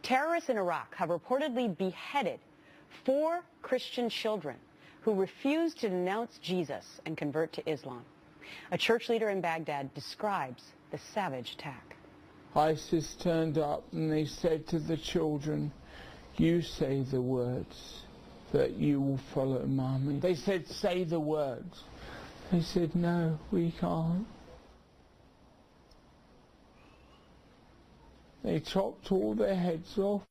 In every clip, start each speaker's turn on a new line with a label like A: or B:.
A: Terrorists in Iraq have reportedly beheaded 4 Christian children who refused to denounce Jesus and convert to Islam. A church leader in Baghdad describes the savage attack.
B: ISIS turned up and they said to the children, "You say the words that you will follow Mommy." They said, "Say the words." They said, "No, we can't." They chopped all their heads off.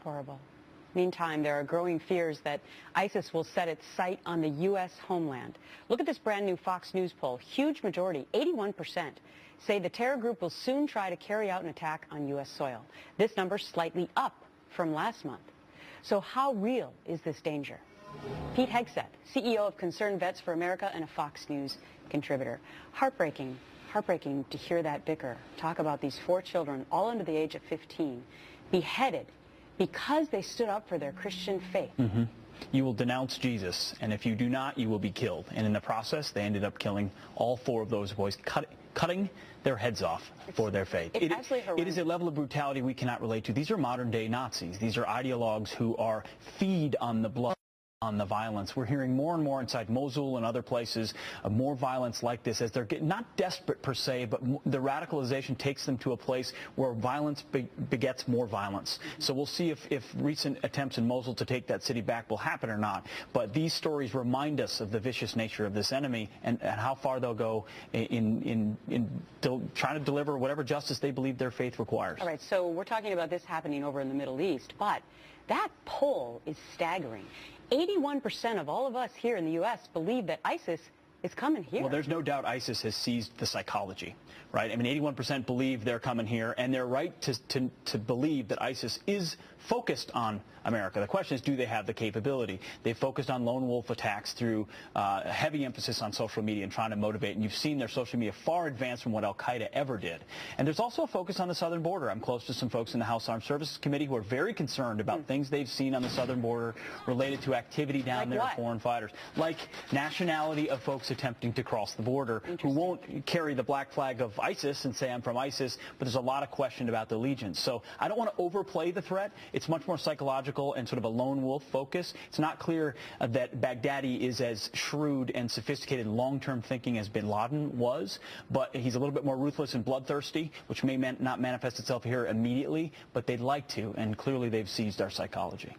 A: Horrible. Meantime, there are growing fears that ISIS will set its sight on the U.S. homeland. Look at this brand new Fox News poll. Huge majority, 81%, say the terror group will soon try to carry out an attack on U.S. soil. This number slightly up from last month. So how real is this danger? Pete Hegseth, CEO of Concerned Vets for America and a Fox News contributor. Heartbreaking to hear that bicker talk about these 4 children, all under the age of 15, beheaded because they stood up for their Christian faith.
C: You will denounce Jesus, and if you do not, you will be killed. And in the process, they ended up killing all 4 of those boys, cutting their heads off for their faith.
A: It's absolutely horrendous.
C: It is a level of brutality we cannot relate to. These are modern-day Nazis. These are ideologues who are feed on the blood, on the violence. We're hearing more and more inside Mosul and other places of more violence like this as they're getting not desperate per se, but the radicalization takes them to a place where violence begets more violence. So we'll see if recent attempts in Mosul to take that city back will happen or not. But these stories remind us of the vicious nature of this enemy and how far they'll go in trying to deliver whatever justice they believe their faith requires.
A: All right, so we're talking about this happening over in the Middle East, but that poll is staggering. 81% of all of us here in the U.S. believe that ISIS is coming here.
C: Well, there's no doubt ISIS has seized the psychology, right? I mean, 81% believe they're coming here, and they're right to believe that ISIS is focused on America. The question is, do they have the capability? They focused on lone wolf attacks through heavy emphasis on social media and trying to motivate, and you've seen their social media far advanced from what al-Qaeda ever did. And there's also a focus on the southern border. I'm close to some folks in the House Armed Services Committee who are very concerned about things they've seen on the southern border related to activity down there of foreign fighters, like nationality of folks attempting to cross the border who won't carry the black flag of ISIS and say, "I'm from ISIS," but there's a lot of question about the allegiance. So I don't want to overplay the threat. It's much more psychological and sort of a lone wolf focus. It's not clear that Baghdadi is as shrewd and sophisticated in long-term thinking as bin Laden was, but he's a little bit more ruthless and bloodthirsty, which may not manifest itself here immediately, but they'd like to, and clearly they've seized our psychology.